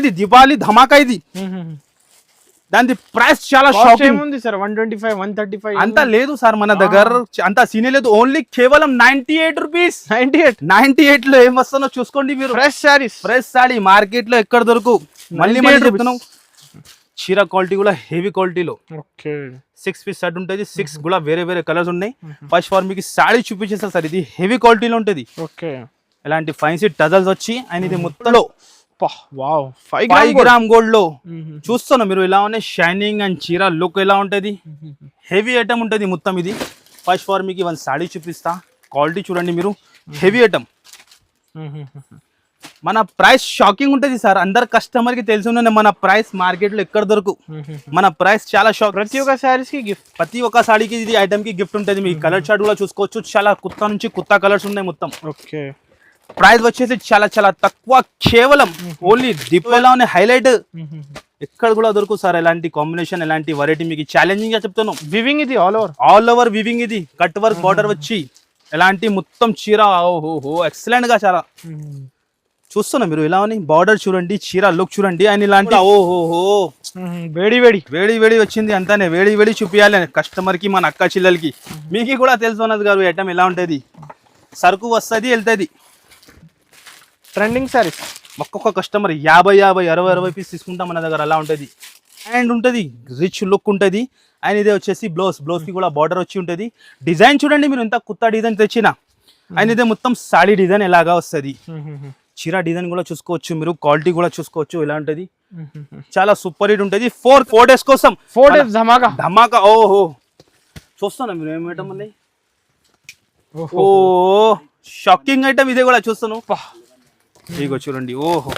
ఇది దివాళీ ధమాకా ఇది. దాని ప్రైస్ చాలా షాకింగ్ ఉంది సార్. 125 135 అంతా లేదు సార్ మన దగ్గర, అంతా సీనే లేదు. ఓన్లీ కేవలం 98 రూపీస్. 98 లో ఏం వస్తుందో చూసుకోండి మీరు. Fresh saris, fresh sorry market లో ఎక్కడ దొరకు. మళ్ళీ చెప్తున్నాం, చీర క్వాలిటీ కూడా హెవీ క్వాలిటీలో. 6 పీస్ సెట్ ఉంటుంది. 6 కూడా వేరే వేరే కలర్స్ ఉన్నాయి. ఫస్ట్ ఫార్ మీకు సారీ చూపించేస్తా సార్. ఇది హెవీ క్వాలిటీలో ఉంటుంది. ఇలాంటి ఫైన్సీ టజల్స్ వచ్చి అండ్ ఇది మొత్తంలో 5 గ్రామ్ గోల్డ్ లో చూస్తున్నా మీరు. ఇలా ఉన్నాయి షైనింగ్ అండ్ చీర లుక్ ఎలా ఉంటది. హెవీ ఐటమ్ ఉంటుంది మొత్తం ఇది. ఫస్ట్ ఫార్ మీకు వన్ సాడీ చూపిస్తా. క్వాలిటీ చూడండి మీరు, హెవీ ఐటమ్. మన ప్రైస్ షాకింగ్ ఉంటుంది సార్. అందరు కస్టమర్ కి తెలిసి ఉన్న మన ప్రైస్ మార్కెట్ లో ఎక్కడ దొరకు. మన ప్రైస్ చాలా షాక్. ప్రతి ఒక్క సారీస్ కి గిఫ్ట్, ప్రతి ఒక్క సాడీకి ఇది ఐటమ్ కి గిఫ్ట్ ఉంటుంది. మీ కలర్ చార్ట్ కూడా చూసుకోవచ్చు. చాలా కొత్త నుంచి కొత్త కలర్స్ ఉన్నాయి మొత్తం. ప్రైస్ వచ్చేసి చాలా చాలా తక్కువ, కేవలం ఓన్లీ దీపావళి హైలైట్. ఎక్కడ కూడా దొరుకు సార్ ఎలాంటి కాంబినేషన్, ఎలాంటి వెరైటీ. మీకు ఛాలెంజింగ్ గా చెప్తాను. వివింగ్ ఇది ఆల్ ఓవర్ వివింగ్ ఇది. కట్ వర్క్ బార్డర్ వచ్చి ఎలాంటి మొత్తం చీర ఓహో ఎక్సలెంట్ గా చాలా చూస్తున్నా మీరు. ఇలా ఉంది బార్డర్ చూడండి, చీర లుక్ చూడండి. అండ్ ఇలాంటి ఓహో వేడి వేడి వేడి వేడి వచ్చింది. అంతానే వేడి వేడి చూపించాలి కస్టమర్ కి, మన అక్క చెల్లెలకి. మీకు కూడా తెలుసు అన్నది గారు ఐటమ్ ఎలా ఉంటది. సరుకు వస్తుంది వెళ్తుంది. ట్రెండింగ్ సారీస్ ఒక్కొక్క కస్టమర్ 50 పీస్ తీసుకుంటాం మన దగ్గర. అలా ఉంటుంది. అండ్ ఉంటుంది రిచ్ లుక్ ఉంటుంది. అండ్ ఇదే వచ్చేసి బ్లౌజ్ కి కూడా బార్డర్ వచ్చి ఉంటుంది. డిజైన్ చూడండి మీరు, ఎంత కొత్త డిజైన్ తెచ్చిన. అండ్ ఇదే మొత్తం సాడీ డిజైన్ ఎలాగా వస్తుంది. చీర డిజైన్ కూడా చూసుకోవచ్చు మీరు, క్వాలిటీ కూడా చూసుకోవచ్చు. ఇలా ఉంటుంది. చాలా సూపర్ హిట్ ఉంటుంది. 4 డేస్ కోసం 4 డేస్ ధమాకా. ఓహో చూస్తున్నా మీరు ఏం ఐటమ్ ఉన్నాయి. ఓ షాకింగ్ ఐటమ్ ఇదే కూడా చూస్తాను. ఇగో చూడండి. ఓహో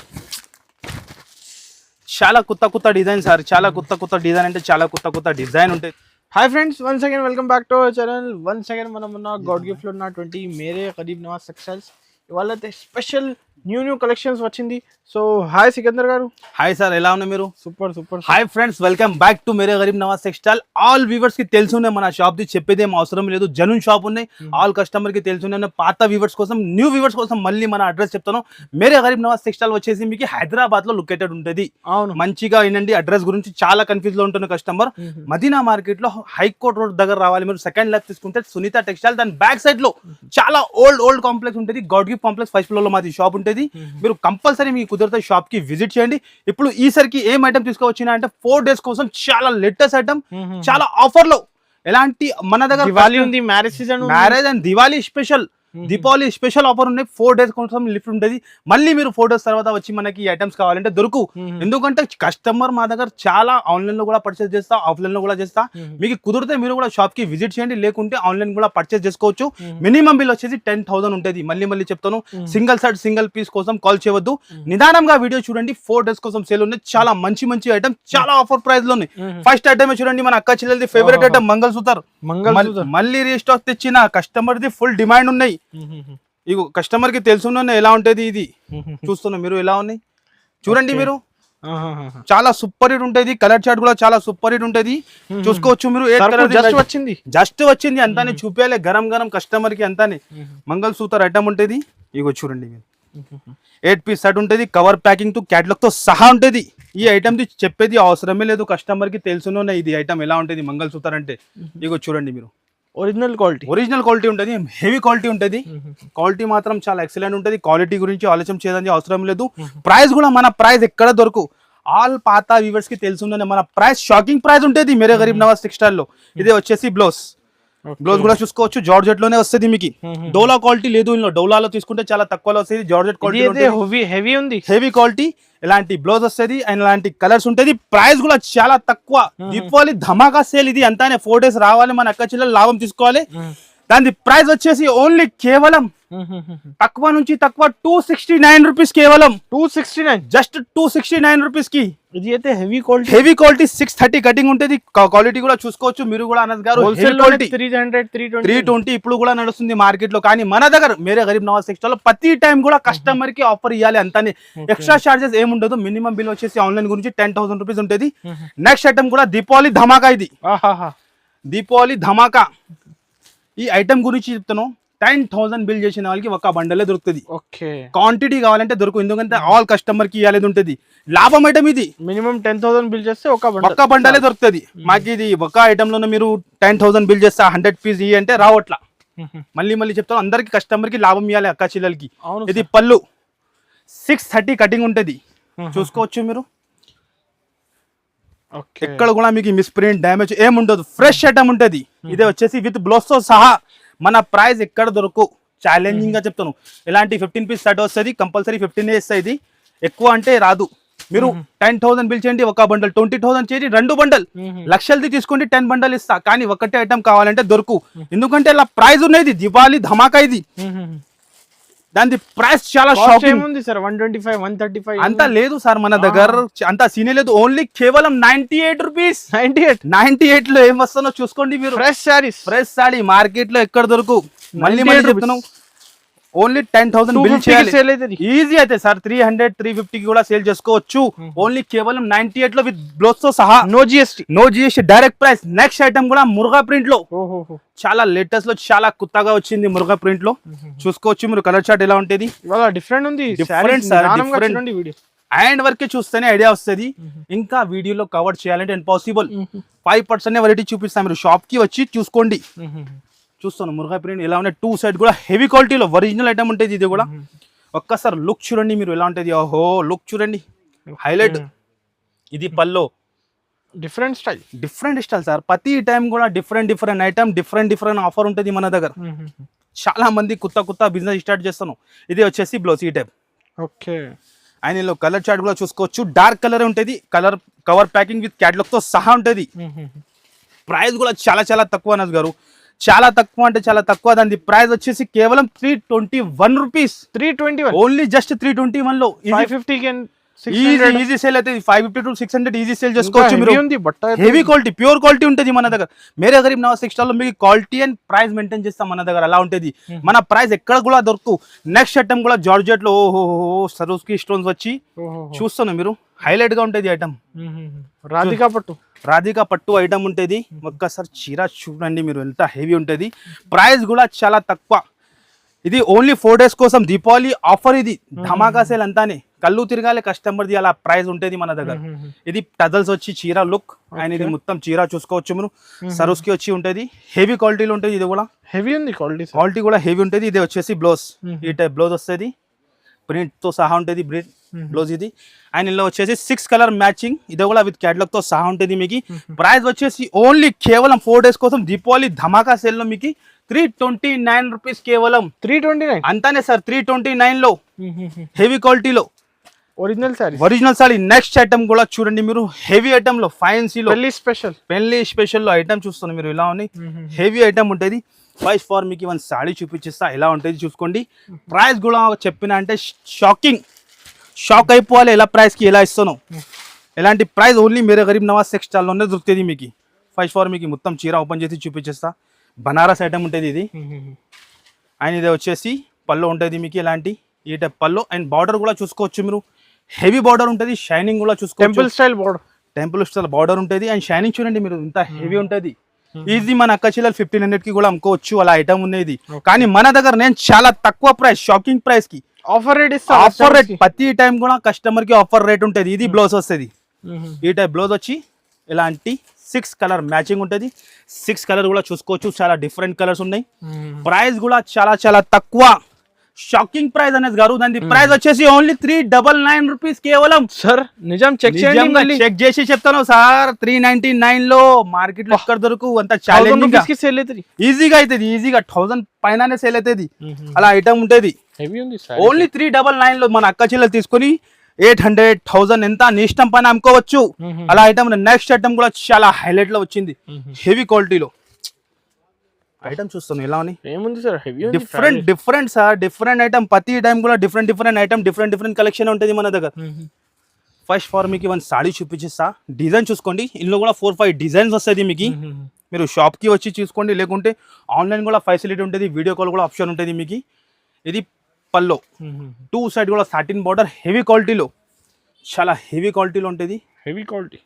చాలా కొత్త డిజైన్ సార్. చాలా కొత్త డిజైన్ అంటే చాలా కొత్త డిజైన్ ఉంటాయి. Hi friends, once again welcome back to our channel. Once again మనం ఉన్న గాడ్ గిఫ్ట్ లో ఉన్నటువంటి మేరే గరీబ్ నవాజ్ టెక్స్టైల్స్ ఇవాళ స్పెషల్ న్యూ కలెక్షన్స్ వచ్చింది. సో హాయ్ సికందర్ గారు. హాయ్ సార్, ఎలా ఉన్నా మీరు? Super. Hi friends, welcome back to Mere Garib Nawaz textile. All viewers కి తెలిసి ఉన్నాయి మన షాప్ ది, చెప్పేది ఏం అవసరం లేదు. జనూన్ షాప్ ఉన్నాయి. ఆల్ కస్టమర్ కి తెలిసి ఉన్నాయి. పాత వ్యూవర్స్ కోసం, న్యూ వ్యూవర్స్ కోసం మళ్ళీ మన అడ్రస్ చెప్తాను. మేరే గరీబ్ నవాజ్ టెక్స్టైల్ వచ్చేసి మీకు హైదరాబాద్ లో లొకేటెడ్ ఉంటుంది. అవును, మంచిగా ఏంటండి, అడ్రస్ గురించి చాలా కన్ఫ్యూజ్ లో ఉంటుంది కస్టమర్. మదీనా మార్కెట్ లో హైకోర్ట్ రోడ్ దగ్గర రావాలి మీరు. సెకండ్ లెఫ్ట్ తీసుకుంటే సునీత టెక్స్టైల్, దాని బ్యాక్ సైడ్ లో చాలా ఓల్డ్ కాంప్లెక్స్ ఉంటుంది. God gift complex first floor లో మాది షాప్ ఉంటుంది. మీరు కంపల్సరీ మీకు కుదిరితే షాప్ కి విజిట్ చేయండి. ఇప్పుడు ఈసారికి ఏం ఐటమ్ తీసుకోవచ్చినా అంటే 4 డేస్ కోసం చాలా లేటెస్ట్ ఐటమ్, చాలా ఆఫర్ లో. ఎలాంటి మన దగ్గర దివాళీ ఉంది, marriage season, marriage and Diwali special, Deepavali special offer ఉన్నాయి. 4 డేస్ కోసం లిఫ్ట్ ఉంటుంది. మళ్ళీ మీరు 4 డేస్ తర్వాత వచ్చి మనకి ఐటమ్స్ కావాలంటే దొరుకు. ఎందుకంటే కస్టమర్ మా దగ్గర చాలా ఆన్లైన్ లో కూడా పర్చేస్ చేస్తా, ఆఫ్లైన్ లో కూడా చేస్తా. మీకు కుదిరితే మీరు కూడా షాప్ కి విజిట్ చేయండి, లేకుంటే ఆన్లైన్ కూడా పర్చేస్ చేసుకోవచ్చు. మినిమం బిల్ వచ్చేసి 10,000 ఉంటుంది. మళ్ళీ చెప్తాను, సింగిల్ సెట్ సింగిల్ పీస్ కోసం కాల్ చేయవద్దు. నిదానంగా వీడియో చూడండి. 4 డేస్ కోసం సేల్ ఉన్నాయి. చాలా మంచి ఐటమ్, చాలా ఆఫర్ ప్రైస్ లో ఉన్నాయి. ఫస్ట్ ఐటమ్ చూడండి, మన అక్క చెల్లెలది ఫేవరెట్ ఐటమ్ మంగళసూత్ర. మళ్ళీ రీస్టాక్ తెచ్చిన కస్టమర్ ది ఫుల్ డిమాండ్ ఉన్నాయి. ఇగో కస్టమర్ కి తెలుసున్నా ఎలా ఉంటది. ఇది చూస్తున్నా మీరు, ఎలా ఉన్నాయి చూడండి మీరు. చాలా సూపర్ హిట్ ఉంటుంది. కలర్ చార్ట్ కూడా చాలా సూపర్ హిట్ ఉంటుంది. చూసుకోవచ్చు మీరు. జస్ట్ వచ్చింది అంతానే చూపించాలి గరం కస్టమర్ కి. అంతానే మంగళసూత్ర ఐటమ్ ఉంటుంది. ఇగో చూడండి మీరు, 8 పీస్ సెట్ ఉంటుంది. కవర్ ప్యాకింగ్ తో క్యాటలాగ్ తో సహా ఉంటుంది. ఈ ఐటమ్ చెప్పేది అవసరమే లేదు, కస్టమర్ కి తెలుసునే ఇది ఐటమ్ ఎలా ఉంటుంది మంగళసూత్ర అంటే. ఇగో చూడండి మీరు, ఒరిజినల్ క్వాలిటీ ఉంటుంది. హెవీ క్వాలిటీ ఉంటుంది. క్వాలిటీ మాత్రం చాలా ఎక్సలెంట్ ఉంటుంది. క్వాలిటీ గురించి ఆలోచన చేయడానికి అవసరం లేదు. ప్రైస్ కూడా మన ప్రైస్ ఎక్కడ దొరకు. ఆల్ పాత వ్యూవర్స్ కి తెలుసుందని మన ప్రైస్ షాకింగ్ ప్రైస్ ఉంటుంది మేరే గరీబ్ నవాజ్ టెక్స్టైల్ లో. ఇదే వచ్చేసి బ్లౌజ్ కూడా చూసుకోవచ్చు. జార్జెట్ లోనే వస్తుంది మీకు. డోలా క్వాలిటీ లేదు ఇందులో. డోలాలో తీసుకుంటే చాలా తక్కువలో వస్తుంది. జార్జెట్ క్వాలిటీ హెవీ ఉంది, హెవీ క్వాలిటీ. ఇలాంటి బ్లౌజ్ వస్తుంది అండ్ ఇలాంటి కలర్స్ ఉంటుంది. ప్రైస్ కూడా చాలా తక్కువ. దీపావళి ధమాకా సేల్ ఇది. అంతానే 4 డేస్ రావాలి, మన అక్క చెల్లెలు లాభం తీసుకోవాలి. దాని ప్రైస్ వచ్చేసి ఓన్లీ కేవలం తక్కువ నుంచి తక్కువ 269 రూపీస్. కేవలం 269, జస్ట్ 269 రూపీస్ కి. ఇది అయితే హెవీ క్వాలిటీ 630 కటింగ్ ఉంటుంది. క్వాలిటీ కూడా చూసుకోవచ్చు మీరు కూడా. అన్నది గారు 300 320 ఇప్పుడు కూడా నడుస్తుంది మార్కెట్ లో. కానీ మన దగ్గర మేరే గరీబ్ నవాజ్ టెక్స్టైల్ లో ప్రతి టైం కూడా కస్టమర్ కి ఆఫర్ ఇవ్వాలి. అంతానే ఎక్స్ట్రా చార్జెస్ ఏముండదు. మినిమం బిల్ వచ్చేసి ఆన్లైన్ గురించి 10,000 రూపీస్ ఉంటుంది. నెక్స్ట్ ఐటమ్ కూడా దీపావళి ధమాకా. ఇది దీపావళి ధమాకా. ఈ ఐటమ్ గురించి చెప్తాను. 10,000 బిల్ చేసిన వాళ్ళకి ఒక బండలే దొరుకుతుంది. ఓకే, క్వాంటిటీ కావాలంటే దొరుకు, ఎందుకంటే ఆల్ కస్టమర్ కి ఇవ్వాలి ఉంటుంది. లాభం ఐటమ్ ఇది. మినిమం 10,000 బిల్ చేస్తే ఒక బండలే దొరుకుతుంది మాకు. ఇది ఒక ఐటమ్ లోనే మీరు 10,000 బిల్ చేస్తా 100 పీస్ ఇవి అంటే రావట్లా. మళ్ళీ చెప్తాను, అందరికి కస్టమర్ కి లాభం ఇవ్వాలి అక్క చెల్లెలకి. ఇది పళ్ళు 630 కటింగ్ ఉంటది, చూసుకోవచ్చు మీరు. ఎక్కడ కూడా మీకు మిస్ప్రింట్ డ్యామేజ్ ఏముండదు, ఫ్రెష్ ఐటమ్ ఉంటది. ఇదే వచ్చేసి విత్ బ్లౌజ్ తో సహా. మన ప్రైస్ ఎక్కడ దొరకు, ఛాలెంజింగ్ గా చెప్తాను. ఇలాంటి 15 పీస్ సెట్ వస్తుంది, కంపల్సరీ 15 ఇస్తాయి. ఇది ఎక్కువ అంటే రాదు. మీరు 10,000 బిల్ చేయండి, ఒక బండల్ 20,000 చేయండి, 2 బండల్ లక్షలది తీసుకోండి, 10 బండల్ ఇస్తా. కానీ ఒకటే ఐటమ్ కావాలంటే దొరకు, ఎందుకంటే ఇలా ప్రైస్ ఉన్నది. దివాళీ ధమాకా ఇది. దాని ప్రైస్ చాలా షాకింగ్ ఉంది సార్. 125, 135 అంతా లేదు సార్ మన దగ్గర, అంతా సీనే లేదు. ఓన్లీ కేవలం 98 రూపీస్. 98 లో ఏం వస్తుందో చూసుకోండి మీరు. Fresh saris, fresh sorry market లో ఎక్కడ దొరకు. మళ్ళీ చెప్తున్నాం, ఓన్లీ 10,000 బిల్ చేయాలి. ఈజీ అయితే సార్ 300, 350 కూడా సేల్ చేసుకోవచ్చు. ఓన్లీ కేవలం 98 లో విత్ బ్లౌజ్ తో సహా. No GST direct price. Next item కూడా మురుగా ప్రింట్ లో, చాలా లేటెస్ట్ లో చాలా కొత్తగా వచ్చింది మురుగా ప్రింట్ లో. చూసుకోవచ్చు మీరు. కలర్ చార్ట్ ఎలా ఉంటుంది, డిఫరెంట్ ఉంది. హ్యాండ్ వర్క్ చూస్తేనే ఐడియా వస్తుంది. ఇంకా వీడియోలో కవర్ చేయాలంటే ఇంపాసిబుల్. 5% వెరైటీ చూపిస్తాను, మీరు షాప్ కి వచ్చి చూసుకోండి. చూస్తాను మురుగా ప్రింట్ ఎలా ఉన్నాయి. 2 సైడ్ కూడా హెవీ క్వాలిటీలో ఒరిజినల్ ఐటమ్ ఉంటుంది. ఇది కూడా ఒక్కసారి లుక్ చూడండి మీరు ఎలా ఉంటుంది. ఓహో లుక్ చూడండి, హైలైట్. ఇది పల్లో డిఫరెంట్ స్టైల్ సార్. ప్రతి టైం కూడా డిఫరెంట్ ఐటమ్, డిఫరెంట్ ఆఫర్ ఉంటుంది మన దగ్గర. చాలా మంది కొత్త బిజినెస్ స్టార్ట్ చేస్తాను. ఇది వచ్చేసి బ్లౌజ్ ఈ టైప్. ఓకే, ఆయన కలర్ చార్ట్ కూడా చూసుకోవచ్చు. డార్క్ కలర్ ఉంటుంది, కవర్ ప్యాకింగ్ విత్ క్యాటలాగ్ తో సహా ఉంటుంది. ప్రైస్ కూడా చాలా తక్కువ అన్నది గారు, చాలా తక్కువ అంటే చాలా తక్కువ. దాని ప్రైస్ వచ్చేసి కేవలం 321 రూపీస్. 321 ఓన్లీ, జస్ట్ 321 లో 550 ఈజీ సేల్ అయితే 550 to 600 ఈజీ సేల్ చేసుకోవచ్చు మీరు. హెవీ క్వాలిటీ, ప్యూర్ క్వాలిటీ ఉంటుంది మన దగ్గర. మేరే గరీబ్ నవాజ్ టెక్స్టైల్ లో మీకు క్వాలిటీ అండ్ ప్రైస్ మెయింటైన్ చేస్తాం మన దగ్గర. అలా ఉంటుంది మన ప్రైస్ ఎక్కడ కూడా దొరుకు. నెక్స్ట్ ఐటమ్ కూడా జార్జెట్ లో ఓహో సరోస్కి స్టోన్స్ వచ్చి చూస్తాను మీరు, హైలైట్ గా ఉంటుంది ఐటమ్. రాధికా పట్టు ఐటమ్ ఉంటుంది. ఒక్కసారి చీర చూడండి మీరు, ఎంత హెవీ ఉంటుంది. ప్రైస్ కూడా చాలా తక్కువ. ఇది ఓన్లీ 4 days కోసం దీపావళి ఆఫర్. ఇది ధమాకా సేల్ అంతానే. కళ్ళు తిరగాలి కస్టమర్ది, అలా ప్రైస్ ఉంటుంది మన దగ్గర. ఇది టజల్స్ వచ్చి చీర లుక్, అండ్ ఇది మొత్తం చీర చూసుకోవచ్చు మీరు. సరోస్కి వచ్చి ఉంటుంది, హెవీ క్వాలిటీలో ఉంటుంది. ఇది కూడా హెవీ ఉంది, క్వాలిటీ కూడా హెవీ ఉంటుంది. ఇది వచ్చేసి బ్లౌజ్, ఈ టైప్ బ్లౌజ్ వస్తుంది, ప్రింట్ తో సహా ఉంటుంది బ్లౌజ్ ఇది. అండ్ ఇందులో వచ్చేసి 6 కలర్ మ్యాచింగ్, ఇది కూడా విత్ క్యాటలాగ్ తో సహా ఉంటుంది మీకు. ప్రైస్ వచ్చేసి ఓన్లీ కేవలం 4 days కోసం దీపావళి ధమాకా సేల్ లో మీకు 329 రూపీస్. కేవలం 329 అంతానే సార్. 329 లో హెవీ క్వాలిటీలో ఒరిజినల్ సారీ. నెక్స్ట్ ఐటమ్ కూడా చూడండి మీరు, హెవీ ఐటమ్ లో ఫైన్సీలో పెళ్లి స్పెషల్ లో ఐటమ్ చూస్తున్నారు మీరు. ఇలా ఉన్నాయి, హెవీ ఐటమ్ ఉంటుంది. ఫస్ట్ ఫార్ మీకు 1 సాడీ చూపించేస్తా, ఎలా ఉంటుంది చూసుకోండి. ప్రైస్ కూడా చెప్పిన అంటే షాక్ అయిపోవాలి, ఎలా ప్రైస్ కి ఎలా ఇస్తాను. ఎలాంటి ప్రైస్ ఓన్లీ మేరే గరీబ్ నవాజ్ టెక్స్టైల్ లోనే దొరుకుతుంది మీకు. ఫస్ట్ ఫార్ మీకు మొత్తం చీర ఓపెన్ చేసి చూపించేస్తా. బనారస్ ఐటమ్ ఉంటుంది ఇది. అండ్ ఇది వచ్చేసి పళ్ళు ఉంటుంది మీకు, ఇలాంటి ఈ టైప్ పళ్ళు. అండ్ బార్డర్ కూడా చూసుకోవచ్చు మీరు, హెవీ బార్డర్ ఉంటుంది. షైనింగ్ కూడా చూసుకోవచ్చు, టెంపుల్ స్టైల్ బార్డర్ ఉంటుంది. అండ్ షైనింగ్ చూడండి మీరు, ఇంత హెవీ ఉంటుంది. ఇది మన అక్క చెల్లెలు 1500 కి కూడా అమ్ముకోవచ్చు, అలా ఐటమ్ ఉంది. కానీ మన దగ్గర నేను చాలా తక్కువ ప్రైస్, షాకింగ్ ప్రైస్ కి ఆఫర్ రేట్. ప్రతి టైం కూడా కస్టమర్ కి ఆఫర్ రేట్ ఉంటుంది. ఇది బ్లౌజ్ వస్తుంది, ఈ టైప్ బ్లౌజ్ వచ్చి ఇలాంటి 6 కలర్ మ్యాచింగ్ ఉంటుంది. 6 కలర్ కూడా చూసుకోవచ్చు, చాలా డిఫరెంట్ కలర్స్ ఉన్నాయి. ప్రైస్ కూడా చాలా తక్కువ, షాకింగ్ ప్రైస్ అనేది గారు. దాని ప్రైస్ వచ్చేసి ఓన్లీ 399 రూపీస్. కేవలం సార్ నిజం చెక్ చేసి చెప్తాను సార్. 399 లో మార్కెట్ లో ఎక్కడ దొరకు. అంత ఛాలెంజింగ్ ఈజీగా అవుతుంది, ఈజీగా 1000 పైన సేల్ అవుతుంది. అలా ఐటమ్ ఉంటుంది. ఓన్లీ 399 లో మన అక్క చెల్లెలు తీసుకొని 800, 1000 ఎంత నీ ఇష్టం పైన అమ్ముకోవచ్చు. అలా ఐటమ్. నెక్స్ట్ ఐటమ్ కూడా చాలా హైలైట్ లో వచ్చింది, హెవీ క్వాలిటీలో ఐటమ్ చూస్తాను. ఎలా ఉంది, ఏముంది sir, different sir. Different item, ప్రతి టైం కూడా డిఫరెంట్ ఐటమ్, డిఫరెంట్ కలెక్షన్ ఉంటుంది మన దగ్గర. ఫస్ట్ ఫార్ మీకు 1 సాడీ చూపించేస్తా. డిజైన్ చూసుకోండి, ఇందులో కూడా 4-5 డిజైన్స్ వస్తుంది మీకు. మీరు షాప్ కి వచ్చి చూసుకోండి, లేకుంటే ఆన్లైన్ కూడా ఫెసిలిటీ ఉంటుంది, వీడియో కాల్ కూడా ఆప్షన్ ఉంటుంది మీకు. ఇది పల్లో, 2 సైడ్ కూడా సాటిన్ బార్డర్, హెవీ క్వాలిటీలో, చాలా హెవీ క్వాలిటీలో ఉంటుంది. హెవీ క్వాలిటీ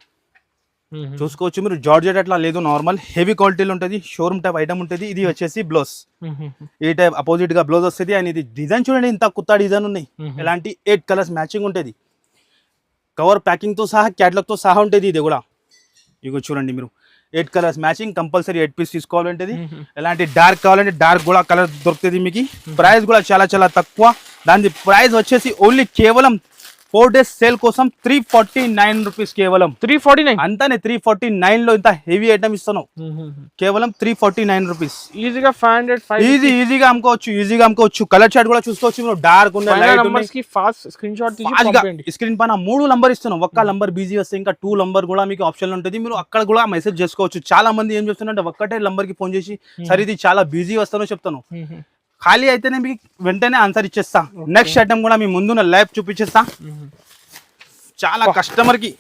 చూసుకోవచ్చు మీరు. జార్జెట్ అట్లా లేదు, నార్మల్ హెవీ క్వాలిటీలో ఉంటుంది, షోరూమ్ టైప్ ఐటమ్ ఉంటుంది. ఇది వచ్చేసి బ్లౌజ్, ఈ టైప్ అపోజిట్ గా బ్లౌజ్ వస్తుంది. అండ్ ఇది డిజైన్ చూడండి, ఇంత కొత్త డిజైన్ ఉన్నాయి. ఎలాంటి 8 కలర్స్ మ్యాచింగ్ ఉంటుంది. కవర్ ప్యాకింగ్ తో సహా, క్యాటలాగ్ తో సహా ఉంటుంది. ఇది కూడా ఇగో చూడండి మీరు, 8 కలర్స్ మ్యాచింగ్, కంపల్సరీ 8 పీస్ తీసుకోవాలంటే. ఎలాంటి డార్క్ కావాలంటే డార్క్ కూడా కలర్ దొరుకుతుంది మీకు. ప్రైస్ కూడా చాలా చాలా తక్కువ. దాని ప్రైస్ వచ్చేసి ఓన్లీ కేవలం 4 days సేల్ కోసం 349 రూపీస్. కేవలం 349 అంతానే. 349 లో ఇంత హెవీ ఐటమ్ ఇస్తున్నావు. కేవలం 349 రూపీస్. ఈజీగా 500 ఈజీగా అమ్ముకోవచ్చు. కలర్ చార్ట్ కూడా చూసుకోవచ్చు. డార్క్ ఉన్నాయి, ఫాస్ట్ స్క్రీన్ షాట్ తీసి స్క్రీన్ పైన 3 నంబర్ ఇస్తున్నాం. ఒక్క నంబర్ బిజీ వస్తే ఇంకా 2 నంబర్ కూడా మీకు ఆప్షన్ ఉంటుంది. మీరు అక్కడ కూడా మెసేజ్ చేసుకోవచ్చు. చాలా మంది ఏం చెప్తున్నారంటే ఒక్కటే నంబర్ కి ఫోన్ చేసి సరే ఇది చాలా బిజీ వస్తానో చెప్తాను. ఖాళీ అయితేనే మీకు వెంటనే ఆన్సర్ ఇచ్చేస్తా. నెక్స్ట్ ఐటమ్ కూడా మీ ముందున్న లైవ్ చూపించేస్తా. చాలా కస్టమర్ కి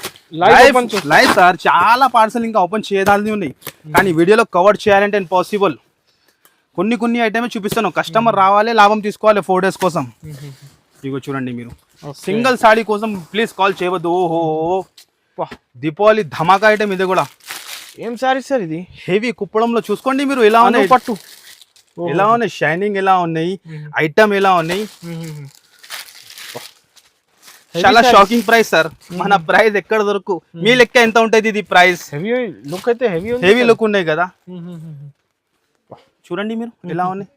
లైవ్ సార్, చాలా పార్సల్ ఇంకా ఓపెన్ చేయదాల్సి ఉన్నాయి, కానీ వీడియోలో కవర్ చేయాలంటే ఇంపాసిబుల్. కొన్ని ఐటమే చూపిస్తాను. కస్టమర్ రావాలి, లాభం తీసుకోవాలి 4 days కోసం. ఇగో చూడండి మీరు, సింగిల్ సాడీ కోసం ప్లీజ్ కాల్ చేయవద్దు. ఓహో, దీపావళి ధమాకా ఐటమ్ ఇది కూడా. ఏం సారీ సార్ ఇది? హెవీ కుప్పడంలో చూసుకోండి మీరు, ఎలా ఉన్నాయి పట్టు, ఎలా ఉన్నాయి, షైనింగ్ ఎలా ఉన్నాయి, ఐటమ్ ఎలా ఉన్నాయి. చాలా షాకింగ్ ప్రైస్ సార్. మన ప్రైస్ ఎక్కడ దొరకు, మీ లెక్క ఎంత ఉంటుంది ఇది ప్రైస్? హెవీ లుక్ ఉన్నాయి కదా. చూడంండి మీరు ఎలా ఉన్నాయి.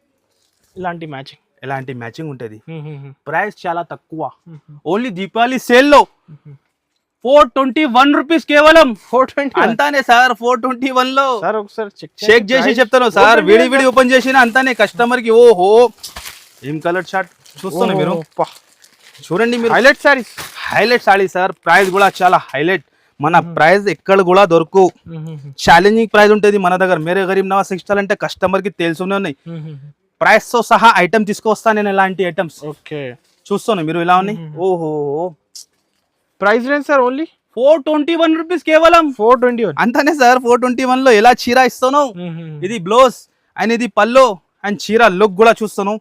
ఇలాంటి మ్యాచింగ్ ఉంటుంది. ప్రైస్ చాలా తక్కువ. ఓన్లీ దీపావళి సేల్ లో 421 రూపీస్. కేవలం 420 అంతానే సార్. 421 లో చెక్ చేసి చెప్తాను సార్. విడి ఓపెన్ చేసిన అంతానే కస్టమర్ కి. ఓహో, ఏం కలర్ చార్ట్ చూస్తున్నా మీరు. చూడండి మీరు, హైలైట్ సారీ సార్. ప్రైస్ కూడా చాలా హైలైట్. మన ప్రైస్ ఎక్కడ కూడా దొరకు. ఛాలెంజింగ్ ప్రైస్ ఉంటుంది మన దగ్గర. మేరే గరీబ్ నవాజ్ టెక్స్టైల్ అంటే కస్టమర్ కి తెలుసునే ఉన్నాయి. ప్రైస్ తో సహా ఐటమ్ తీసుకొస్తా నేను. ఇలాంటి ఐటమ్స్ చూస్తున్నా మీరు ఎలా ఉన్నాయి. ఓహో, price range sir only 421 rupees. కేవలం 421 అంతానే సార్. 421 లో ఎలా చీర ఇస్తాను. ఇది బ్లౌజ్ అండ్ ఇది పల్లో అండ్ చీర లుక్ కూడా చూస్తాను.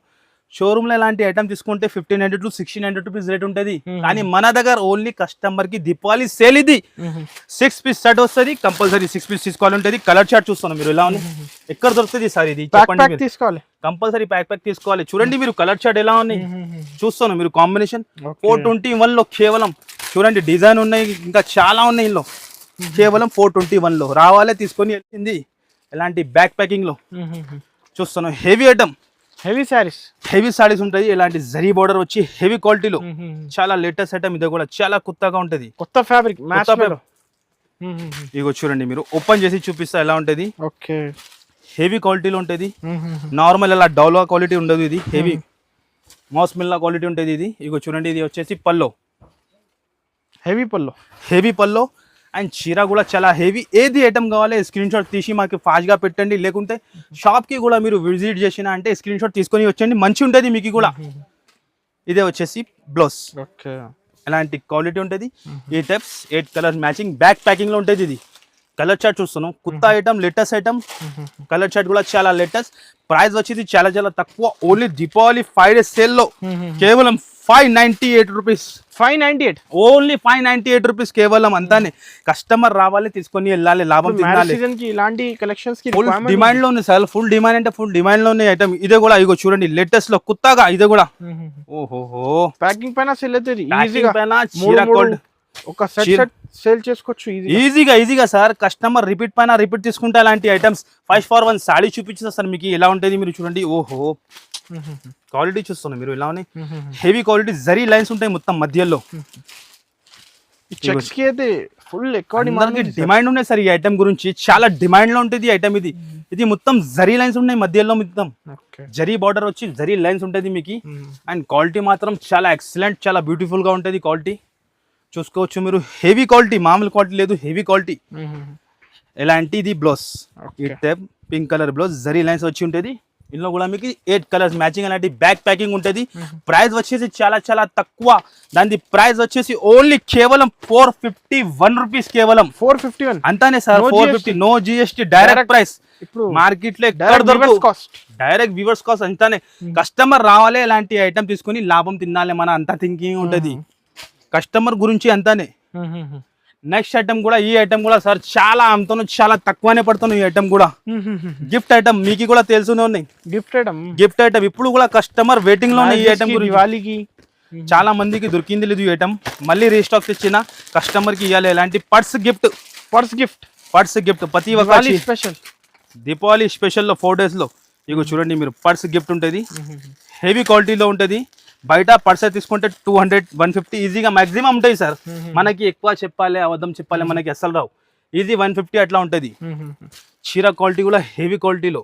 షోరూమ్ లో ఇలాంటి ఐటమ్ తీసుకుంటే 1500 to 1600 రూపీస్ రేట్ ఉంటుంది. కానీ మన దగ్గర ఓన్లీ కస్టమర్ కి దీపావళి సేల్ ఇది. 6 పీస్ సెట్ వస్తుంది. కంపల్సరీ 6 పీస్ తీసుకోవాలి ఉంటుంది. కలర్ చార్ట్ చూస్తాను మీరు ఎలా ఉంది. ఎక్కడ దొరుకుతుంది సార్ ఇది? తీసుకోవాలి, కంపల్సరీ ప్యాక్ తీసుకోవాలి. చూడండి మీరు కలర్ చార్ట్ ఎలా ఉన్నాయి చూస్తాను మీరు. కాంబినేషన్ 421 లో కేవలం చూడండి, డిజైన్ ఉన్నాయి, ఇంకా చాలా ఉన్నాయి ఇందులో. కేవలం 421 లో రావాలే తీసుకొని వెళ్ళింది. ఎలాంటి బ్యాక్ ప్యాకింగ్ లో చూస్తాను. హెవీ ఐటమ్, హెవీ సారీస్ ఉంటాయి. ఇలాంటి జరీ బోర్డర్ వచ్చి హెవీ క్వాలిటీలో చాలా లేటెస్ట్ ఐటమ్. ఇది కూడా చాలా కొత్తగా ఉంటది. కొత్త ఫ్యాబ్రిక్. ఇగో చూడండి మీరు, ఓపెన్ చేసి చూపిస్తా ఎలా ఉంటది. హెవీ క్వాలిటీలో ఉంటది. నార్మల్ అలా డౌలా క్వాలిటీ ఉండదు. ఇది హెవీ మాస్ మిల్లా క్వాలిటీ ఉంటది ఇది. ఇగో చూడండి, ఇది వచ్చేసి పల్లో, హెవీ పల్లో అండ్ చీర కూడా చాలా హెవీ. ఏది ఐటమ్ కావాలి స్క్రీన్ షాట్ తీసి మాకు ఫాస్ట్ గా పెట్టండి. లేకుంటే షాప్ కి కూడా మీరు విజిట్ చేసిన అంటే స్క్రీన్ షాట్ తీసుకొని వచ్చండి. మంచి ఉంటుంది మీకు కూడా. ఇదే వచ్చేసి బ్లౌజ్, ఎలాంటి క్వాలిటీ ఉంటుంది. ఈ types 8 colour matching back packing లో ఉంటుంది. ఇది కలర్ చార్ట్ చూస్తున్నాం. కొత్త item, latest item. Colour chart కూడా చాలా లేటెస్ట్. ప్రైస్ వచ్చేది చాలా చాలా తక్కువ. ఓన్లీ దీపావళి 5 days సేల్ లో కేవలం 598 రూపీస్. 598 ఓన్లీ 598 రూపీస్ కేవలం. అంతానే. కస్టమర్ రావాలి, తీసుకొని వెళ్ళాలి, లాభం తినాలి. ఇలాంటి కలెక్షన్స్ కి ఫుల్ డిమాండ్ లో ఉంది సార్. ఫుల్ డిమాండ్ అంటే ఫుల్ డిమాండ్ లో ఉన్నాయి ఐటమ్. ఇదే కూడా ఇగో చూడండి, లేటెస్ట్ లో కొత్తగా ఇది కూడా. ఓహో, ప్యాకింగ్ పైన సెల్ అవుతుంది ఈజీగా. ఒక సెట్ సేల్ చేసుకోవచ్చు ఈజీగా సార్. కస్టమర్ రిపీట్ పైన రిపీట్ తీసుకుంటే అలాంటి ఐటమ్స్. 5 for 1 సాడీ చూపించేస్తా సార్ మీకు ఎలా ఉంటుంది. మీరు చూడండి. ఓహో, క్వాలిటీ చూస్తున్నా మీరు ఎలా ఉన్నాయి. హెవీ క్వాలిటీ జరీ లైన్స్ ఉంటాయి మొత్తం మధ్యలో. ఫుల్ డిమాండ్ ఉన్నాయి సార్ ఈ ఐటమ్ గురించి. చాలా డిమాండ్ లో ఉంటుంది ఐటమ్ ఇది. ఇది మొత్తం జరీ లైన్స్ ఉన్నాయి మధ్యలో. మొత్తం జరీ బార్డర్ వచ్చి జరీ లైన్స్ ఉంటుంది మీకు. అండ్ క్వాలిటీ మాత్రం చాలా ఎక్సలెంట్, చాలా బ్యూటిఫుల్ గా ఉంటుంది క్వాలిటీ. చూసుకోవచ్చు మీరు. హెవీ క్వాలిటీ, మామూలు క్వాలిటీ లేదు, హెవీ క్వాలిటీ. ఎలాంటి ఇది బ్లౌజ్, ఈ type pink colour blouse zari lines వచ్చి ఉంటుంది. ఇందులో కూడా మీకు 8 కలర్స్ మ్యాచింగ్ అలాంటి బ్యాక్ ప్యాకింగ్ ఉంటుంది. ప్రైస్ వచ్చేసి చాలా చాలా తక్కువ. దాని ప్రైస్ వచ్చేసి ఓన్లీ కేవలం 451 రూపీస్. కేవలం 451 అంతానే sir. 450 no GST direct price. Market లో ఎక్కడ దొరకదు. డైరెక్ట్ వ్యూవర్స్ కాస్ట్ అంతానే. కస్టమర్ రావాలి, ఇలాంటి ఐటమ్ తీసుకుని లాభం తినాలి. మన అంతా థింకింగ్ ఉంటది కస్టమర్ గురించి అంతానే. నెక్స్ట్ ఐటమ్ కూడా ఈ ఐటమ్ కూడా సార్ చాలా అమ్ముతాను, చాలా తక్కువనే పడుతాను ఈ ఐటమ్ కూడా. గిఫ్ట్ ఐటమ్ మీకు కూడా తెలుసునే ఉన్నాయి. గిఫ్ట్ ఐటమ్ ఇప్పుడు కూడా కస్టమర్ వెయిటింగ్ లో ఉన్నాయి ఈ ఐటమ్ గురించి. దివాళీకి చాలా మందికి దొరికింది లేదు ఈ ఐటమ్, మళ్ళీ రీస్టాక్ తెచ్చిన కస్టమర్ కి ఇవ్వాలి. ఎలాంటి పర్స్ గిఫ్ట్ ప్రతి ఒక్క స్పెషల్ దీపావళి స్పెషల్ లో 4 days లో ఇగో చూడండి మీరు పర్స్ గిఫ్ట్ ఉంటుంది. హెవీ క్వాలిటీలో ఉంటుంది. బయట పర్స్ తీసుకుంటే 200-150 ఈజీగా మాక్సిమం ఉంటాయి సార్. మనకి ఎక్కువ చెప్పాలి అబద్ధం చెప్పాలి మనకి అస్సలు రావు. ఈజీ 150 అట్లా ఉంటుంది. చీర క్వాలిటీ కూడా హెవీ క్వాలిటీలో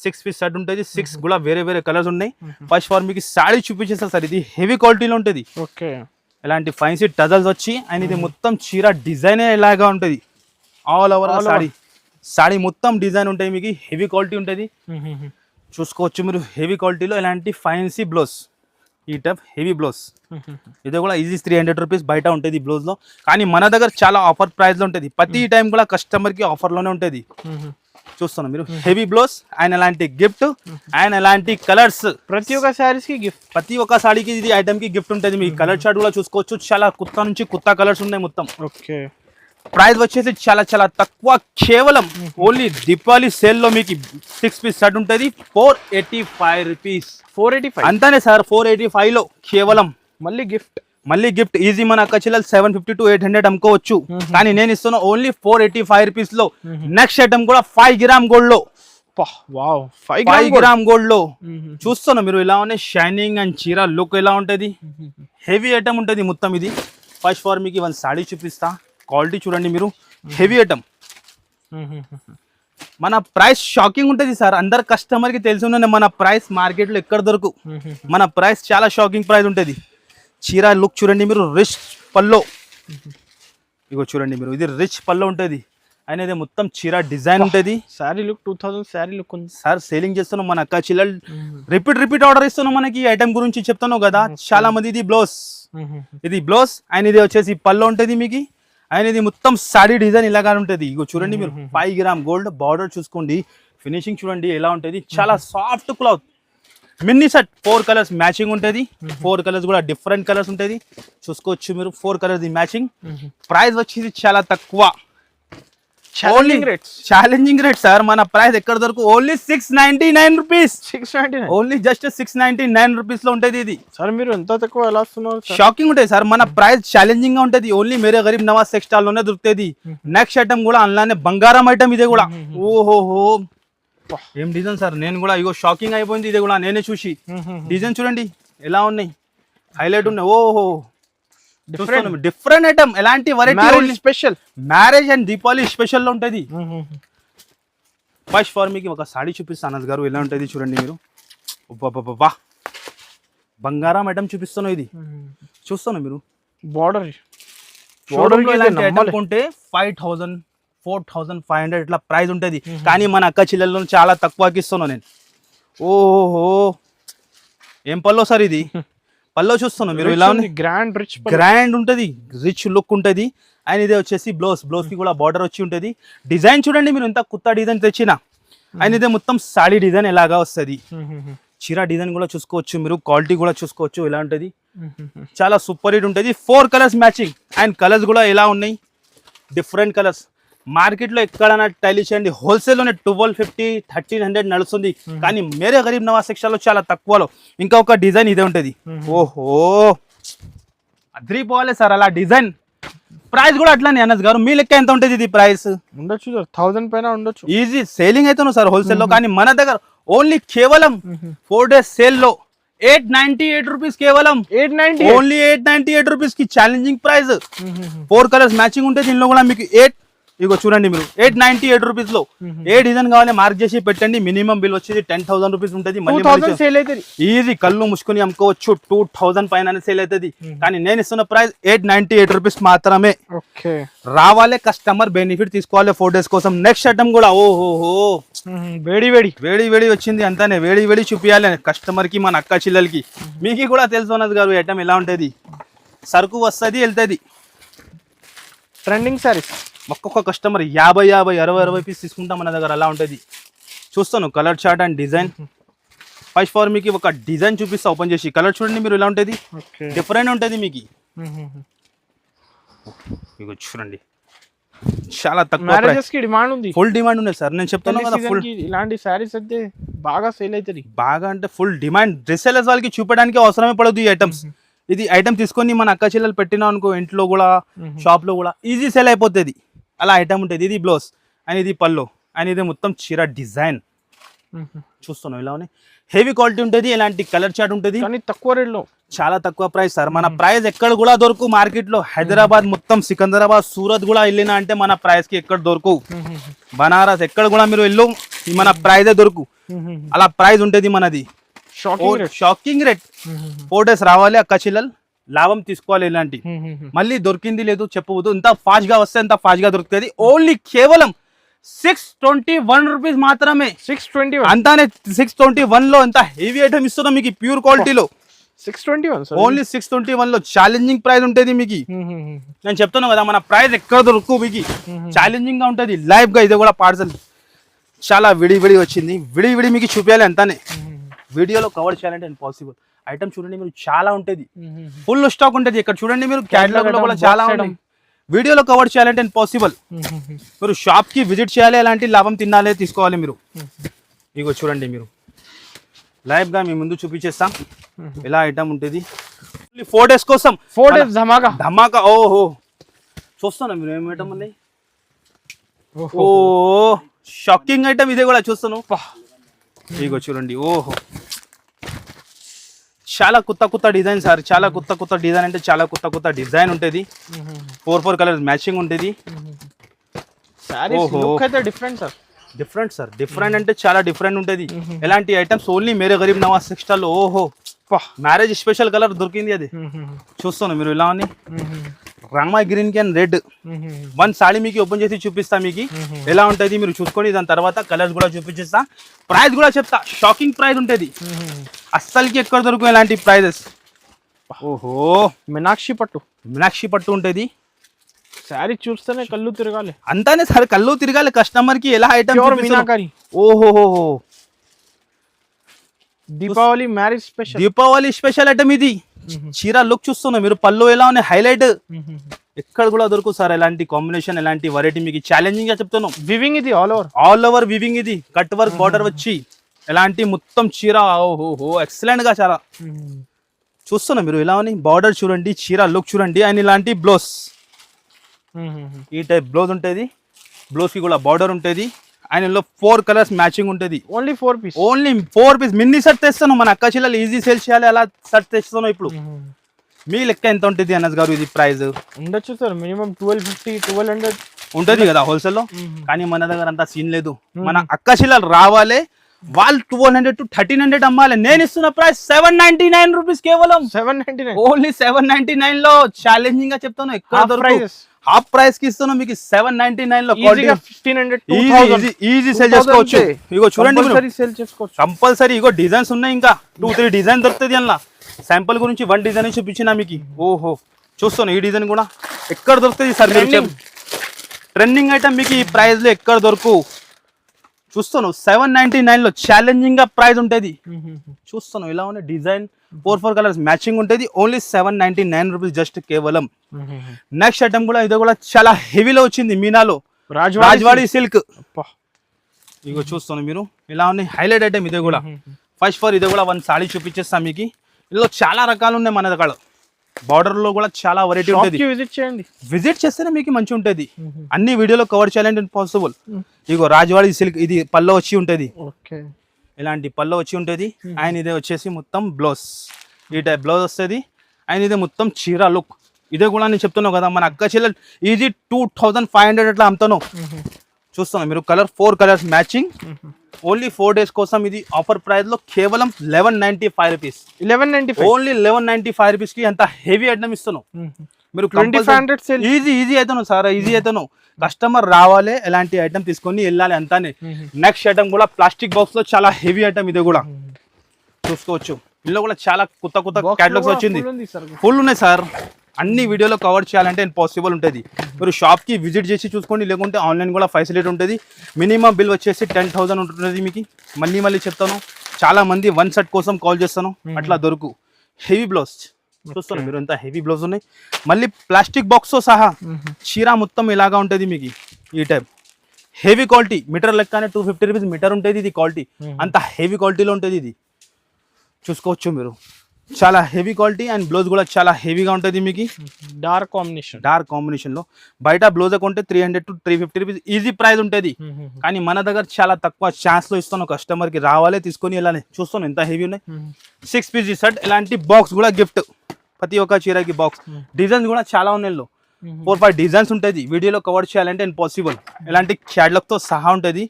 6 piece సెట్ ఉంటుంది. 6 కూడా వేరే వేరే కలర్స్ ఉన్నాయి. ఫస్ట్ ఫార్ మీకు సాడీ చూపించేస్తా సార్. ఇది హెవీ క్వాలిటీలో ఉంటుంది. ఇలాంటి ఫైన్సీ టజల్స్ వచ్చి అండ్ ఇది మొత్తం చీర డిజైన్ ఇలాగా ఉంటుంది. ఆల్ ఓవర్ సాడీ మొత్తం డిజైన్ ఉంటాయి. మీకు హెవీ క్వాలిటీ ఉంటుంది. చూసుకోవచ్చు మీరు హెవీ క్వాలిటీలో ఇలాంటి ఫైన్సీ బ్లౌజ్. ఈ టైప్ హెవీ బ్లౌజ్ ఇది కూడా ఈజీ 300 రూపీస్ బయట ఉంటుంది బ్లౌజ్ లో. కానీ మన దగ్గర చాలా ఆఫర్ ప్రైస్ లో ఉంటుంది. ప్రతి టైం కూడా కస్టమర్ కి ఆఫర్ లోనే ఉంటుంది. చూస్తున్నాం మీరు హెవీ బ్లౌజ్ అండ్ అలాంటి గిఫ్ట్ అండ్ అలాంటి కలర్స్. ప్రతి ఒక్క శారీస్ కి గిఫ్ట్, ప్రతి ఒక్క సాడీకి ఇది ఐటమ్ కి గిఫ్ట్ ఉంటుంది. మీకు కలర్ చార్ట్ కూడా చూసుకోవచ్చు. చాలా కొత్త నుంచి కొత్త కలర్స్ ఉన్నాయి మొత్తం. ప్రైస్ వచ్చేసి చాలా చాలా తక్కువ. కేవలం ఓన్లీ దీపావళి సేల్ లో మీకు 6 piece సెట్ ఉంటుంది. 485 రూపీస్. 485 అంతానే సార్. 485 లో కేవలం మళ్ళీ గిఫ్ట్ ఈజీ మన అక్క చెల్లెలు 750 to 800 అమ్ముకోవచ్చు. కానీ నేను ఇస్తున్నా ఓన్లీ 485 రూపీస్ లో. నెక్స్ట్ ఐటమ్ కూడా 5 గ్రామ్ గోల్డ్ లో. 5 గ్రామ్ గోల్డ్ లో చూస్తున్నా మీరు ఇలా ఉన్నాయి. షైనింగ్ అండ్ చీర లుక్ ఎలా ఉంటుంది. హెవీ ఐటమ్ ఉంటుంది మొత్తం. ఇది ఫస్ట్ ఫార్ మీకు 1 సాడీ చూపిస్తా. క్వాలిటీ చూడండి మీరు. Heavy item. మన ప్రైస్ షాకింగ్ ఉంటుంది సార్. అందరు కస్టమర్ కి తెలిసి మన ప్రైస్ మార్కెట్ లో ఎక్కడ దొరకు. మన ప్రైస్ చాలా షాకింగ్ ప్రైస్ ఉంటుంది. చీర లుక్ చూడండి మీరు. రిచ్ పల్లో ఇగో చూడండి మీరు. ఇది రిచ్ పల్లో ఉంటుంది. అనేది మొత్తం చీర డిజైన్ ఉంటుంది. సారీ లుక్ 2000 సారీ లుక్ ఉంది సార్. సేలింగ్ చేస్తున్నాం మన అక్క చిల్లలు. రిపీట్ ఆర్డర్ ఇస్తున్నాం. మనకి ఐటమ్ గురించి చెప్తాను కదా చాలా మంది. ఇది బ్లౌజ్ అండ్ ఇది వచ్చేసి పల్లో ఉంటుంది మీకు. అండ్ ఇది మొత్తం సాడీ డిజైన్ ఇలాగా ఉంటుంది. ఇగో చూడండి మీరు. 5 గ్రామ్ గోల్డ్ బార్డర్ చూసుకోండి. ఫినిషింగ్ చూడండి ఎలా ఉంటుంది. చాలా soft cloth. Mini set 4 colours matching ఉంటుంది. 4 కలర్స్ కూడా డిఫరెంట్ కలర్స్ ఉంటుంది. చూసుకోవచ్చు మీరు. 4 కలర్స్ మ్యాచింగ్. ప్రైస్ వచ్చేసి చాలా తక్కువ. Challenging rate sir. మన ప్రైస్ ఎక్కడ దొరకు only 699 rupees. Only just 699 rupees లో ఉంటుంది ఇది. సార్ మీరు ఎంత తక్కువ ఎలా వస్తున్నారు? షాకింగ్ ఉంటుంది సార్. మన ప్రైస్ ఛాలెంజింగ్ గా ఉంటుంది. ఓన్లీ మేరే గరీబ్ నవాజ్ టెక్స్టైల్ లోనే దొరుకుతుంది. నెక్స్ట్ ఐటమ్ కూడా అందులోనే బంగారం ఐటమ్. ఇదే కూడా ఓహోహో ఏం డిజైన్ సార్. నేను కూడా ఇగో షాకింగ్ అయిపోయింది. ఇది కూడా నేనే చూసి. డిజైన్ చూడండి ఎలా ఉన్నాయి. హైలైట్ ఉన్నాయి. ఓహో డిఫరెంట్ ఐటమ్. ఎలాంటి variety special marriage and Deepavali special లో ఉంటుంది. ఫస్ట్ ఫార్ మీకు ఒక సాడీ చూపిస్తాను అనస్ గారు. ఎలా ఉంటుంది చూడండి మీరు. బా బంగారం ఐటమ్ చూపిస్తాను. ఇది చూస్తాను మీరు. బార్డర్ కొంటే 5000 4500 ఇట్లా ప్రైస్ ఉంటుంది. కానీ మన అక్క చెల్లెల్లో చాలా తక్కువకి ఇస్తున్నాను నేను. ఓహో ఏం పల్లో సార్ ఇది. పల్లో చూస్తున్నాను మీరు. ఇలా గ్రాండ్ ఉంటుంది. రిచ్ లుక్ ఉంటుంది. అండ్ ఇది వచ్చేసి బ్లౌజ్ కి కూడా బార్డర్ వచ్చి ఉంటుంది. డిజైన్ చూడండి మీరు. ఎంత కొత్త డిజైన్ తెచ్చిన. అండ్ ఇదే మొత్తం సాడీ డిజైన్ ఎలాగా వస్తుంది. చీర డిజైన్ కూడా చూసుకోవచ్చు మీరు. క్వాలిటీ కూడా చూసుకోవచ్చు ఎలా ఉంటుంది. చాలా సూపర్ హిట్ ఉంటుంది. 4 కలర్స్ మ్యాచింగ్. అండ్ కలర్స్ కూడా ఎలా ఉన్నాయి. Different colours. మార్కెట్ లో ఎక్కడైనా టైల్ చేయండి హోల్సేల్ లోనే 1250-1300 నడుస్తుంది. కానీ మేరే గరీబ్ నవాజ్ సెక్షన్ లో చాలా తక్కువలో ఇంకొక డిజైన్ ఇదే ఉంటుంది. ఓహో అద్రిపోవాలి సార్ అలా డిజైన్. ప్రైస్ కూడా అట్లానే అనస్ గారు. మీ లెక్క ఎంత ఉంటుంది ఇది ప్రైస్? ఉండొచ్చు 1000 పైన ఉండొచ్చు. ఈజీ సేలింగ్ అవుతాను సార్ హోల్సేల్ లో. కానీ మన దగ్గర ఓన్లీ కేవలం 4 days సేల్ లో 898 రూపీస్. కేవలం 898 ఓన్లీ 898 రూపీస్ కి ఛాలెంజింగ్ ప్రైస్. 4 కలర్స్ మ్యాచింగ్ ఉంటుంది. దీనిలో కూడా మీకు ఇగో చూడండి మీరు. 898 రూపీస్ లో ఏ డిజైన్ కావాలి మార్క్ చేసి పెట్టండి. మినిమం బిల్ వచ్చేసి 10,000 రూపీస్ ఉంటుంది. ఈజీ కళ్ళు ముసుకుని అమ్ముకోవచ్చు. 2000 పైన సేల్ అవుతుంది. కానీ నేను ఇస్తున్న ప్రైస్ 898 రూపీస్ మాత్రమే. రావాలి కస్టమర్ బెనిఫిట్ తీసుకోవాలి 4 days కోసం. నెక్స్ట్ ఐటమ్ కూడా ఓహోహో వేడి వచ్చింది. అంతానే వేడి చూపించాలి కస్టమర్ కి, మన అక్క చిల్లలకి. మీకు కూడా తెలుసు అన్నది గారు ఐటమ్ ఎలా ఉంటుంది. సరుకు వస్తుంది వెళ్తుంది. ట్రెండింగ్ సారీస్ ఒక్కొక్క కస్టమర్ 50-60 పీస్ తీసుకుంటాం మన దగ్గర. అలా ఉంటుంది. చూస్తాను colour chart and design. First for మీకు ఒక డిజైన్ చూపిస్తా ఓపెన్ చేసి. కలర్ చూడండి మీరు ఎలా ఉంటుంది. డిఫరెంట్ ఉంటుంది మీకు. ఇగో చూడండి చాలా తక్కువ మ్యారేజెస్ కి డిమాండ్ ఉంది, ఫుల్ డిమాండ్ ఉంది సార్. నేను చెప్తాను కదా ఫుల్ ఇలాంటి శారీస్ అయితే బాగా సేల్ అవుతుంది. బాగా అంటే ఫుల్ డిమాండ్. డ్రెస్సెస్ వాళ్ళకి చూపడానికి అవసరమే పడదు ఈ ఐటమ్స్. ఇది ఐటమ్ తీసుకొని మన అక్క చెల్లెలు పెట్టినా అనుకో ఇంట్లో కూడా షాప్ లో కూడా ఈజీ సేల్ అయిపోతుంది. అలా ఐటమ్ ఉంటుంది. ఇది బ్లౌజ్ అండ్ ఇది పల్లో అండ్ ఇది మొత్తం చీర డిజైన్ చూస్తున్నాం. ఇలా హెవీ క్వాలిటీ ఉంటుంది. ఇలాంటి కలర్ చార్ట్ ఉంటుంది కానీ తక్కువ రేట్ లో, చాలా తక్కువ ప్రైస్ సార్. మన ప్రైస్ ఎక్కడ కూడా దొరకు మార్కెట్ లో. హైదరాబాద్ మొత్తం సికింద్రాబాద్ సూరత్ కూడా వెళ్ళినా అంటే మన ప్రైస్ కి ఎక్కడ దొరకు. బనారస్ ఎక్కడ కూడా మీరు వెళ్ళు మన ప్రైజే దొరకు. అలా ప్రైస్ ఉంటుంది మనది. Shocking rate. 4 days రావాలి అక్క చెల్లెలు, లాభం తీసుకోవాలి. ఇలాంటి మళ్ళీ దొరికింది లేదు చెప్పవద్దు. ఎంత ఫాస్ట్ గా వస్తే ఎంత ఫాస్ట్ గా దొరుకుతుంది. ఓన్లీ కేవలం 621 రూపీస్ మాత్రమే. 621 అంతానే 621 లో ఎంత హెవీ ఐటమ్ ఇస్తున్నాం మీకు ప్యూర్ క్వాలిటీలో. 621 ఓన్లీ 621 లో ఛాలెంజింగ్ ప్రైస్ ఉంటుంది మీకు. నేను చెప్తున్నాను కదా మన ప్రైస్ ఎక్కడ దొరకు మీకు. ఛాలెంజింగ్ గా ఉంటుంది. లైవ్ గా ఇది కూడా పార్సల్ చాలా విడి వచ్చింది. విడి మీకు చూపించాలి అంతానే. వీడియోలో కవర్ చేయాలంటే ఇంపాసిబుల్. ఐటమ్ చూడండి మీరు చాలా ఉంటుంది. ఫుల్ స్టాక్ ఉంటుంది. ఇక్కడ చూడండి మీరు క్యాటలాగ్ లో కూడా చాలా ఉన్నాయి. వీడియోలో కవర్ చేయాలంటే ఇంపాసిబుల్. మీరు షాప్ కి విజిట్ చేయాలి. ఎలాంటి లాభం తినాలి తీసుకోవాలి మీరు. ఇగో చూడండి మీరు లైవ్ గా మీ ముందు చూపించేస్తాం. ఇలా ఐటమ్ ఉంటుంది. 4 days కోసం 4 days ధమాకా. ఓహో చూస్తాను మీరు ఏం ఐటమ్ ఉన్నాయి. ఓ షాకింగ్ ఐటమ్ ఇదే కూడా చూస్తాను. ఇగో చూడండి. ఓహో చాలా కొత్త డిజైన్ సార్. చాలా కొత్త డిజైన్ అంటే చాలా కొత్త డిజైన్ ఉంటుంది. 4 కలర్స్ మ్యాచింగ్ ఉంటుంది. Different sir. డిఫరెంట్ అంటే చాలా డిఫరెంట్ ఉంటుంది. ఎలాంటి ఐటమ్స్ ఓన్లీ మేరే గరీబ్ నవాజ్ టెక్స్టైల్ లో. ఓహో మ్యారేజ్ స్పెషల్ కలర్ దొరికింది. అది చూస్తాను మీరు. ఇలా ఉంది రామా గ్రీన్ కి అండ్ రెడ్. 1 సాడీ మీకు ఓపెన్ చేసి చూపిస్తా మీకు ఎలా ఉంటుంది మీరు చూసుకోండి. దాని తర్వాత కలర్స్ కూడా చూపించేస్తా. ప్రైస్ కూడా చెప్తా. షాకింగ్ ప్రైస్ ఉంటుంది. అస్సలకి ఎక్కడ దొరుకు ఇలాంటి ప్రైజెస్. ఓహో మీనాక్షి పట్టు ఉంటుంది. శారీ చూస్తేనే కళ్ళు తిరగాలి. అంతానే సార్ కళ్ళు తిరగాలి కస్టమర్ కి. ఎలా ఐటమ్ ఓహో దీపావళి స్పెషల్ ఐటమ్ ఇది. చీర లుక్ చూస్తున్నా మీరు. పళ్ళు ఎలా ఉన్నాయి హైలైట్. ఎక్కడ కూడా దొరుకు సార్ ఎలాంటి కాంబినేషన్ ఎలాంటి వెరైటీ మీకు. ఛాలెంజింగ్ గా చెప్తున్నాం. వివింగ్ ఇది ఆల్ ఓవర్ వివింగ్ ఇది. కట్ వర్క్ బార్డర్ వచ్చి ఎలాంటి మొత్తం చీర. ఓహో ఎక్సలెంట్ గా చాలా చూస్తున్నా మీరు. ఇలా ఉంది బార్డర్ చూడండి. చీర లుక్ చూడండి. అండ్ ఇలాంటి బ్లౌజ్ ఈ టైప్ బ్లౌజ్ ఉంటుంది. బ్లౌజ్ కి కూడా బార్డర్ ఉంటుంది. అండ్ ఇందులో 4 కలర్స్ మ్యాచింగ్ ఉంటుంది. ఓన్లీ 4 పీస్ మినీ సెట్ తెస్తాను. మన అక్క చెల్లెలు ఈజీ సేల్ చేయాలి. అలా సెట్ తెస్తాను. ఇప్పుడు మీ లెక్క ఎంత ఉంటుంది అనస్ గారు ఇది ప్రైస్? ఉండొచ్చు సార్ మినిమం 1250-1200 ఉంటుంది కదా హోల్సేల్ లో. కానీ మన దగ్గర అంతా సీన్ లేదు. మన అక్క చెల్లెలు రావాలి. వాళ్ళు 1200 to 1300 అమ్మాలి. నేను ఇస్తున్న ప్రైస్ 799 రూపీస్. కేవలం 799. ఓన్లీ 799 లో. ఛాలెంజింగ్ గా చెప్తాను. ఎక్కడ హాఫ్ ప్రైస్ కి ఇస్తాను మీకు. 799 లో 1500 ఈజీ సేల్ చేసుకోవచ్చు. ఇగో చూడండి కంపల్సరీ. ఇగో డిజైన్స్ ఉన్నాయి. ఇంకా 2-3 డిజైన్ దొరుకుతుంది అలా. శాంపుల్ గురించి 1 డిజైన్ చూపించిన మీకు. ఓహో చూస్తాను ఈ డిజైన్ కూడా ఎక్కడ దొరుకుతుంది సార్. ట్రెండింగ్ ఐటమ్ మీకు ఈ ప్రైస్ లో ఎక్కడ దొరకు. చూస్తాను 799 లో ఛాలెంజింగ్ గా ప్రైస్ ఉంటుంది. చూస్తాను ఇలా ఉన్న డిజైన్ 4 కలర్స్ మ్యాచింగ్ ఉంటుంది. ఓన్లీ 799 రూపీస్ జస్ట్ కేవలం. నెక్స్ట్ ఐటమ్ కూడా ఇది కూడా చాలా హెవీలో వచ్చింది. మీనాలో రాజ్వాడి సిల్క్. ఇగో చూస్తాను మీరు. ఇలా ఉన్నాయి హైలైట్ ఐటమ్ ఇది కూడా. ఫస్ట్ ఇది కూడా 1 సాడీ చూపించేస్తాం మీకు. ఇందులో చాలా రకాలు ఉన్నాయి మన దగ్గర. బార్డర్ లో కూడా చాలా వెరైటీ ఉంటుంది. విజిట్ చేస్తేనే మీకు మంచి ఉంటుంది. అన్ని వీడియోలో కవర్ చేయాలంటే ఇంపాసిబుల్. ఇగో రాజవాడి సిల్క్ ఇది పల్లో వచ్చి ఉంటుంది. ఇలాంటి పల్లో వచ్చి ఉంటుంది. ఆయన ఇదే వచ్చేసి మొత్తం బ్లౌజ్ ఈ టైప్ బ్లౌజ్ వస్తుంది. ఆయన ఇదే మొత్తం చీర లుక్. ఇదే కూడా నేను చెప్తున్నాను కదా మన అక్క చెల్లెలు ఈజీ 2500 అట్లా అమ్ముతాను. చూస్తాను మీరు. 4 కలర్స్ మ్యాచింగ్. ఓన్లీ 4 days కోసం ఇది ఆఫర్ ప్రైస్ లో కేవలం 1195 రూపీస్. ఓన్లీ 1195 రూపీస్ కి ఎంత హెవీ ఐటమ్ ఇస్తాను మీరు. ఈజీ అవుతాను సార్. ఈజీ అవుతాను. కస్టమర్ రావాలి ఎలాంటి ఐటమ్ తీసుకొని వెళ్ళాలి అంతానే. నెక్స్ట్ ఐటమ్ కూడా ప్లాస్టిక్ బాక్స్ లో చాలా హెవీ ఐటమ్ ఇది కూడా చూసుకోవచ్చు. ఇందులో కూడా చాలా కొత్త క్యాటలాగ్స్ వచ్చింది. ఫుల్ ఉన్నాయి సార్. అన్ని వీడియోలో కవర్ చేయాలంటే ఇంపాసిబుల్ ఉంటుంది. మీరు షాప్ కి విజిట్ చేసి చూసుకోండి. లేకుంటే ఆన్లైన్ కూడా ఫెసిలిటీ ఉంటుంది. మినిమం బిల్ వచ్చేసి 10,000 ఉంటుంది మీకు. మళ్ళీ చెప్తాను. చాలా మంది 1 సెట్ కోసం కాల్ చేస్తాను. అట్లా దొరుకు. హెవీ బ్లౌజ్ చూస్తున్నారు మీరు ఎంత హెవీ బ్లౌజ్ ఉన్నాయి. మళ్ళీ ప్లాస్టిక్ బాక్స్ తో సహా చీర మొత్తం ఇలాగా ఉంటుంది మీకు ఈ టైప్ హెవీ క్వాలిటీ. మీటర్ లెక్కనే 250 రూపీస్ మీటర్ ఉంటుంది ఇది క్వాలిటీ. అంత హెవీ క్వాలిటీలో ఉంటుంది ఇది చూసుకోవచ్చు మీరు. చాలా హెవీ క్వాలిటీ అండ్ బ్లౌజ్ కూడా చాలా హెవీగా ఉంటుంది మీకు డార్క్ కాంబినేషన్ లో. బయట బ్లౌజ్ కొంటే 300 to 350 రూపీస్ ఈజీ ప్రైస్ ఉంటుంది. కానీ మన దగ్గర చాలా తక్కువ ఛాన్స్ లో ఇస్తాను కస్టమర్ కి, రావాలి తీసుకొని వెళ్ళాలి. చూస్తాను ఎంత హెవీ ఉన్నాయి. 6 పీస్ సెట్. ఇలాంటి బాక్స్ కూడా గిఫ్ట్, ప్రతి ఒక్క చీరకి బాక్స్. డిజైన్స్ కూడా చాలా ఉన్నాయి, 4-5 డిజైన్స్ ఉంటుంది. వీడియోలో కవర్ చేయాలంటే ఇంపాసిబుల్. ఇలాంటి క్యాటలాగ్ తో సహా ఉంటుంది.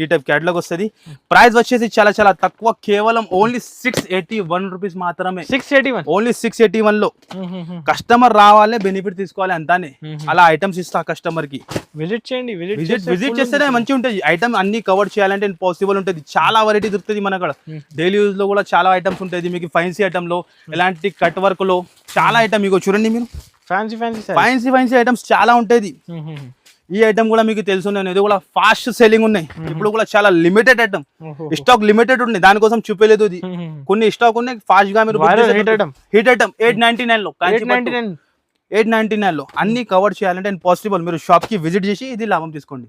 ఈ టైప్ క్యాటలాగ్ వస్తుంది. ప్రైస్ వచ్చేసి చాలా చాలా తక్కువ, కేవలం ఓన్లీ 681 రూపీస్ మాత్రమే. 681 ఓన్లీ 681 లో. కస్టమర్ రావాలి, బెనిఫిట్ తీసుకోవాలి అంతానే. అలా ఐటమ్స్ ఇస్తా కస్టమర్ కి. విజిట్ చేయండి, విజిట్ చేస్తేనే మంచిగా ఉంటుంది. ఐటమ్ అన్ని కవర్ చేయాలంటే పాసిబుల్ ఉంటుంది. చాలా వెరైటీ దొరుకుతుంది మన అక్కడ. డైలీ యూజ్ లో కూడా చాలా ఐటమ్స్ ఉంటుంది మీకు. ఫ్యాన్సీ ఐటమ్ లో, ఎలాంటి కట్ వర్క్ లో చాలా ఐటమ్ మీకు చూడండి మీరు. ఫ్యాన్సీ ఐటమ్స్ చాలా ఉంటుంది. ఈ ఐటమ్ కూడా మీకు తెలుసు, ఇది కూడా ఫాస్ట్ సెల్లింగ్ ఉన్నాయి. ఇప్పుడు కూడా చాలా లిమిటెడ్ ఐటమ్, స్టాక్ లిమిటెడ్ ఉన్నాయి, దానికోసం చూపలేదు. ఇది కొన్ని స్టాక్ ఉన్నాయి, ఫాస్ట్ గా మీరు హిట్ ఐటమ్ 899 లో, 899 లో అన్ని కవర్ చేయాలంటే పాసిబుల్. మీరు షాప్ కి విజిట్ చేసి ఇది లాభం తీసుకోండి.